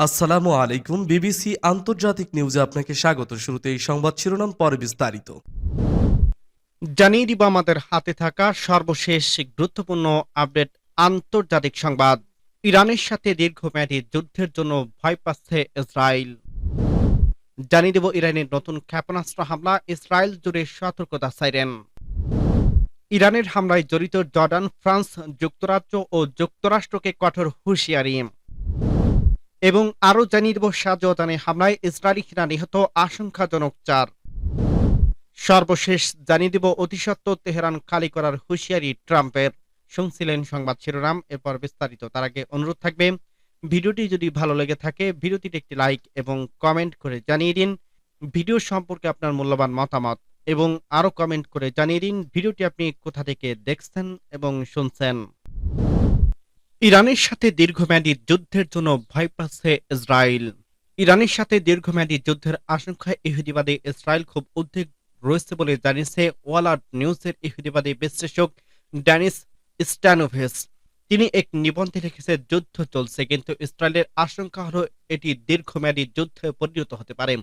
আসসালামু আলাইকুম। বিবিসি আন্তর্জাতিক নিউজে আপনাকে স্বাগত। শুরুতে এই সংবাদ শিরোনাম, পরে বিস্তারিত। জানিয়ে দিব আমাদের হাতে থাকা সর্বশেষ গুরুত্বপূর্ণ আপডেট। আন্তর্জাতিক সংবাদ। ইরানের সাথে দীর্ঘমেয়াদী যুদ্ধের জন্য ভয় পাচ্ছে ইসরায়েল। জানিয়ে দেব ইরানের নতুন ক্ষেপণাস্ত্র হামলা, ইসরায়েল জুড়ে সতর্কতা সাইরেন। ইরানের হামলায় জড়িত জর্ডান, ফ্রান্স, যুক্তরাজ্য ও যুক্তরাষ্ট্রকে কঠোর হুঁশিয়ারি। এবং আরও জানিয়ে দেব শাহজাহানে হামলায় ইসরায়েলি সেনা নিহত, আশঙ্কাজনক 4। সর্বশেষ জানিয়ে দিব অতিসত্বর তেহরান খালি করার হুঁশিয়ারি ট্রাম্পের। শুনছিলেন সংবাদ শিরোনাম, এরপর বিস্তারিত। তার আগে অনুরোধ থাকবে, ভিডিওটি যদি ভালো লেগে থাকে ভিডিওটিতে একটি লাইক এবং কমেন্ট করে জানিয়ে দিন ভিডিও সম্পর্কে আপনার মূল্যবান মতামত, এবং আরো কমেন্ট করে জানিয়ে দিন ভিডিওটি আপনি কোথা থেকে দেখছেন এবং শুনছেন। ইরানের সাথে দীর্ঘমেয়াদী যুদ্ধের জন্য ভয় পাচ্ছে ইসরায়েল। ইরানের সাথে দীর্ঘমেয়াদী যুদ্ধের আশঙ্কায় ইহুদিবাদী ইসরায়েল খুব উদ্বেগ রয়েছে বলে জানিয়েছে ওয়ালাড নিউজের ইহুদিবাদী বিশ্লেষক ড্যানিস স্ট্যানোভিস। তিনি এক নিবন্ধে লিখেছে, যুদ্ধ চলছে, কিন্তু ইসরায়েলের আশঙ্কা হলো এটি দীর্ঘমেয়াদী যুদ্ধে পরিণত হতে পারে।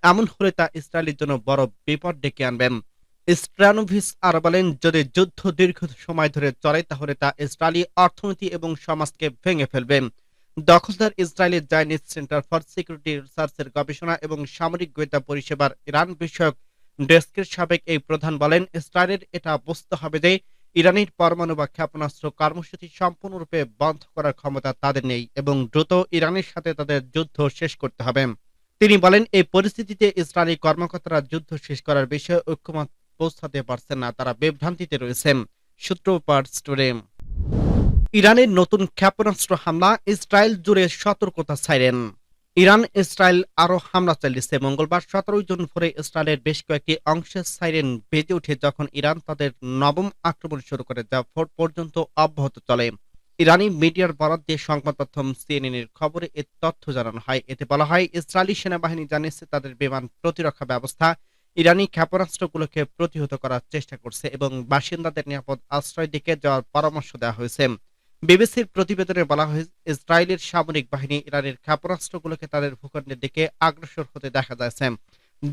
এমন হলে তা ইসরায়েলের জন্য বড় বিপদ ডেকে আনবেন। স্ট্যানোভিস আর বলেন, যদি যুদ্ধ দীর্ঘ সময় ধরে চলে তাহলে তা ইসরায়েলি অর্থনীতি এবং সমাজকে ভেঙে ফেলবে। দখলদার ইসরায়েলের জায়নিস সেন্টার ফর সিকিউরিটি রিসার্চের গবেষণা এবং সামরিক গোয়েন্দা পরিষেবার ইরান বিষয়ক ডেস্কের সাবেক এই প্রধান বলেন, ইসরায়েলের এটা বুঝতে হবে যে ইরানের পরমাণু বা ক্ষেপণাস্ত্র কর্মসূচি সম্পূর্ণরূপে বন্ধ করার ক্ষমতা তাদের নেই এবং দ্রুত ইরানের সাথে তাদের যুদ্ধ শেষ করতে হবে। তিনি বলেন, এই পরিস্থিতিতে ইসরায়েলি কর্মকর্তারা যুদ্ধ শেষ করার বিষয়ে ঐক্যমত পৌঁছাতে পারছেন না, তারা বিভ্রান্তিতে রয়েছেন। সূত্র পার্সটোরে। ইরানের নতুন ক্ষেপণাস্ত্র হামলা, ইসরায়েল জুড়ে সতর্কতা সাইরেন। ইরান ইসরায়েল আরো হামলা চালিয়েছে। মঙ্গলবার 17 জুন ভোরে ইসরায়েলের বেশ কয়েকটি অংশে সাইরেন বেজে ওঠে যখন ইরান তাদের নবম আক্রমণ শুরু করে, যা ভোর পর্যন্ত অব্যাহত চলে। ইরানি মিডিয়ার বরাত দিয়ে সংবাদ মাধ্যম সিএনএন এর খবরে এ তথ্য জানানো হয়। এতে বলা হয়, ইসরায়েলি সেনাবাহিনী জানিয়েছে তাদের বিমান প্রতিরক্ষা ব্যবস্থা ইরানি ক্ষেপণাস্ত্রগুলোকে প্রতিহত করার চেষ্টা করছে এবং বাসিন্দাদের নিরাপদ আশ্রয় দিকে যাওয়ার পরামর্শ দেওয়া হয়েছে। বিবিসির প্রতিবেদনে বলা হয়েছে, ইসরায়েলের সামরিক বাহিনী ইরানের ক্ষেপণাস্ত্রগুলোকে তাদের ভূখণ্ডের দিকে অগ্রসর হতে দেখা যাচ্ছে,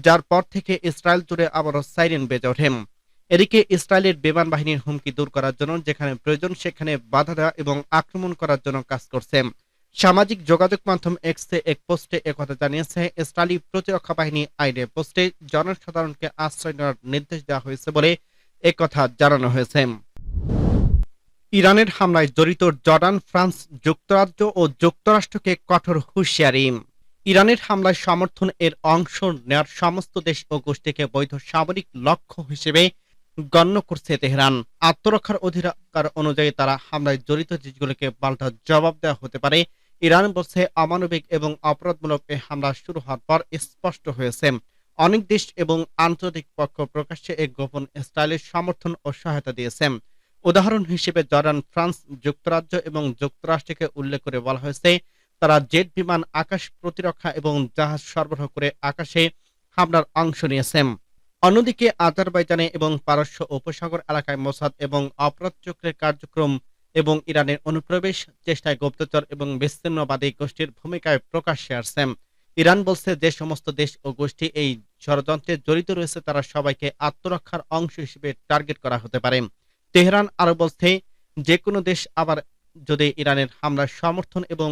যার পর থেকে ইসরায়েল জুড়ে আবারও সাইরেন বেজে ওঠে। এদিকে ইসরায়েলের বিমান বাহিনীর হুমকি দূর করার জন্য যেখানে প্রয়োজন সেখানে বাধা দেওয়া এবং আক্রমণ করার জন্য কাজ করছে। সামাজিক যোগাযোগ মাধ্যম এক্সে এক পোস্টে একথা জানিয়েছে ইসরায়েলি প্রতিরক্ষা বাহিনী। আইডে পোস্টে জনসাধারণকে আশ্রয় নেওয়ার নির্দেশ দেওয়া হয়েছে বলে একথা জানানো হয়েছে। ইরানের হামলায় জড়িত জর্ডান, ফ্রান্স, যুক্তরাজ্য ও যুক্তরাষ্ট্রকে কঠোর হুঁশিয়ারি। ইরানের হামলায় সমর্থন এর অংশ নেওয়ার সমস্ত দেশ ও গোষ্ঠীকে বৈধ সামরিক লক্ষ্য হিসেবে গণ্য করছে তেহরান। আত্মরক্ষার অধিকার অনুযায়ী তারা হামলায় জড়িত দেশগুলোকে পাল্টা জবাব দেওয়া হতে পারে। ইরান বলছে, অমানবিক এবং অপরাধমূলক এই হামলা শুরু হওয়ার পর স্পষ্ট হয়েছে অনেক দেশ এবং আন্তর্জাতিক পক্ষ প্রকাশ্যে এক গোপন ইসরায়েলের সমর্থন ও সহায়তা দিয়েছে। উদাহরণ হিসেবে জর্ডান, ফ্রান্স, যুক্তরাজ্য এবং যুক্তরাষ্ট্রকে উল্লেখ করে বলা হয়েছে তারা জেট বিমান, আকাশ প্রতিরক্ষা এবং জাহাজ সরবরাহ করে আকাশে হামলার অংশ নিয়েছে। অন্যদিকে আজারবাইজানে এবং পারস্য উপসাগর এলাকায় মোসাদ এবং অপরাধ চক্রের কার্যক্রম এবং ইরানের অনুপ্রবেশ চেষ্টায় গুপ্তচর এবং বিচ্ছিন্নবাদী গোষ্ঠীর ভূমিকায় প্রকাশ্যে আসছে। ইরান বলছে, যে সমস্ত দেশ ও গোষ্ঠী এই ষড়যন্ত্রে জড়িত রয়েছে তারা সবাইকে আত্মরক্ষার অংশ হিসেবে টার্গেট করা হতে পারে। তেহরান আরো বলছে, যে কোনো দেশ আবার যদি ইরানের হামলার সমর্থন এবং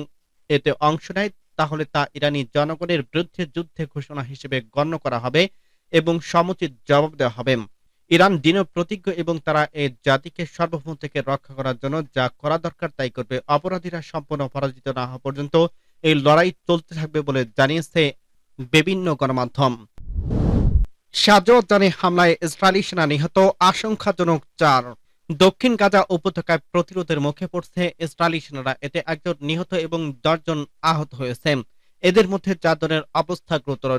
এতে অংশ নেয় তাহলে তা ইরানি জনগণের বিরুদ্ধে যুদ্ধে ঘোষণা হিসেবে গণ্য করা হবে এবং সমুচিত জবাব দেওয়া হবে। ইরান দৃঢ় প্রতিজ্ঞ এবং তারা এই জাতিকে সার্বভৌম থেকে রক্ষা করার জন্য যা করা দরকার তাই করবে। অপরাধীরা সম্পূর্ণ পরাজিত না হওয়া পর্যন্ত এই লড়াই চলতে থাকবে বলে জানিয়েছে বিভিন্ন গণমাধ্যম। শাহজাহানে হামলায় ইসরায়েলি সেনা নিহত, আশঙ্কাজনক 4। দক্ষিণ গাজা উপত্যকায় প্রতিরোধের মুখে পড়ছে ইসরায়েলি সেনারা। এতে একজন নিহত এবং 10 জন আহত হয়েছে। এদের মধ্যে 4 জনের অবস্থা গুরুতর।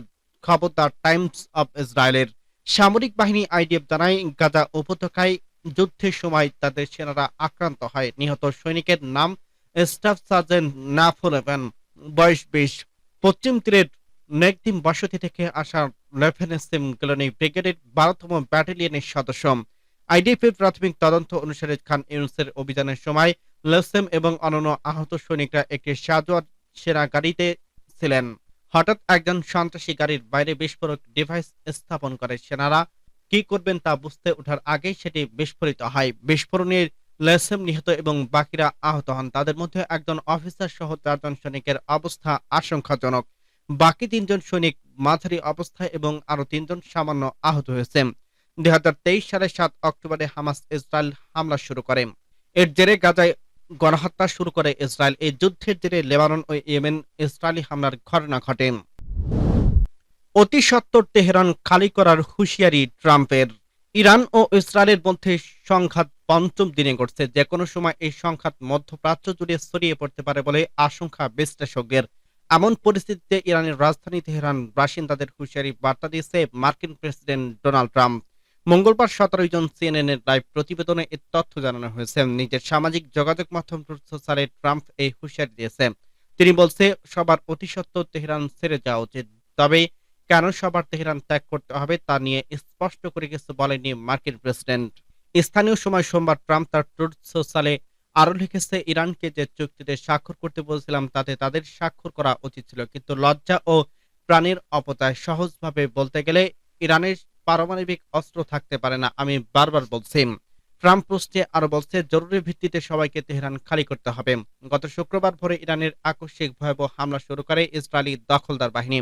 খবর দ্য টাইমস অব ইসরায়েলের। সামরিক বাহিনী আইডিএফ জানায়, গাজা উপত্যকায় যুদ্ধের সময় তাদের সেনারা আক্রান্ত হয়। নিহত সৈনিকের নাম স্টাফ সার্জেন্ট নাফুলেভেন, বয়স 20। পশ্চিম তীরের নেগদিম বসতি থেকে আসা লেফটেন্যান্ট গেলনি ব্রিগেডের 12তম ব্যাটালিয়নের সদস্য। আইডিএফ এর প্রাথমিক তদন্ত অনুসারে খান ইউনুসের অভিযানের সময় লেসেম এবং অন্যান্য আহত সৈনিকরা একটি শাহজাহান সেনা গাড়িতে ছিলেন। হঠাৎ একজন সন্ত্রাসী গাড়ির বাইরে বিস্ফোরক ডিভাইস স্থাপন করে। সেনারা কি করবেন তা বুঝতে ওঠার আগেই সেটি বিস্ফোরিত হয়। বিস্ফোরণে লেসেম নিহত এবং বাকিরা আহত হন। তাদের মধ্যে একজন অফিসার সহ 4 জন সৈনিকের অবস্থা আশঙ্কাজনক। বাকি 3 জন সৈনিক মাঝারি অবস্থায় এবং আরো 3 জন সামান্য আহত হয়েছে। 2023 সালের 7 অক্টোবরে হামাস ইসরায়েল হামলা শুরু করে। এর জেরে গাজায় গণহত্যা শুরু করে ইসরায়েল। এই যুদ্ধের জেরে লেবানন ও ইয়েমেন ইসরায়েলি হামলার ঘটনা ঘটে। অতি সত্বর তেহরান খালি করার হুঁশিয়ারি ট্রাম্পের। ইরান ও ইসরায়েলের মধ্যে সংঘাত পঞ্চম দিনে ঘটছে। যে কোনো সময় এই সংঘাত মধ্যপ্রাচ্য জুড়ে ছড়িয়ে পড়তে পারে বলে আশঙ্কা বিশ্লেষকদের। এমন পরিস্থিতিতে ইরানের রাজধানী তেহরান বাসিন্দাদের হুঁশিয়ারি বার্তা দিয়েছে মার্কিন প্রেসিডেন্ট ডোনাল্ড ট্রাম্প। মঙ্গলবার 17 জন সিএনএন-এর লাইভ প্রতিবেদনে এ তথ্য জানানো হয়েছে। নিজের সামাজিক যোগাযোগ মাধ্যম প্রচারে ট্রাম্প এই হুঁশিয়ারি দিয়েছে। তিনি বলছে, সবার অতি সত্বর তেহরান ছেড়ে যাওয়া উচিত, তবে কেন সবার তেহরান ত্যাগ করতে হবে তা নিয়ে স্পষ্ট করে কিছু বলেননি মার্কিন প্রেসিডেন্ট। স্থানীয় সময় সোমবার ট্রাম্প তার ট্রুথ সোশ্যালে আরো লিখেছে, ইরানকে যে চুক্তিতে স্বাক্ষর করতে বলছিলাম তাতে তাদের স্বাক্ষর করা উচিত ছিল, কিন্তু লজ্জা ও প্রাণের অপচয়। সহজভাবে বলতে গেলে ইরানের পারমাণবিক অস্ত্র থাকতে পারে না, আমি বারবার বলছি। ট্রাম্প পোস্টে আরো বলছে, জরুরি ভিত্তিতে সবাইকে তেহরান খালি করতে হবে। গত শুক্রবার ভোরে ইরানের আকস্মিক ভয়াবহ হামলা শুরু করে ইসরায়েলি দখলদার বাহিনী।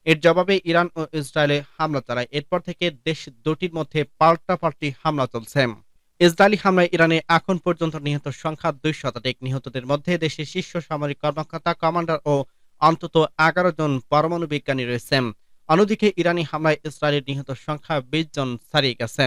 এর জবাবে ইরান ও ইসরায়েলে হামলা চালায়। এরপর থেকে দেশ দুটির মধ্যে পাল্টাপাল্টি হামলা চলছে। ইসরায়েলি হামলায় ইরানে এখন পর্যন্ত নিহত সংখ্যা 2 শতাধিক। নিহতদের মধ্যে দেশের শীর্ষ সামরিক কর্মকর্তা, কমান্ডার ও অন্তত 11 জন পরমাণু বিজ্ঞানী রয়েছেন। অন্যদিকে ইরানি হামলায় ইসরায়েলের নিহত সংখ্যা 20 জন ছাড়িয়ে গেছে।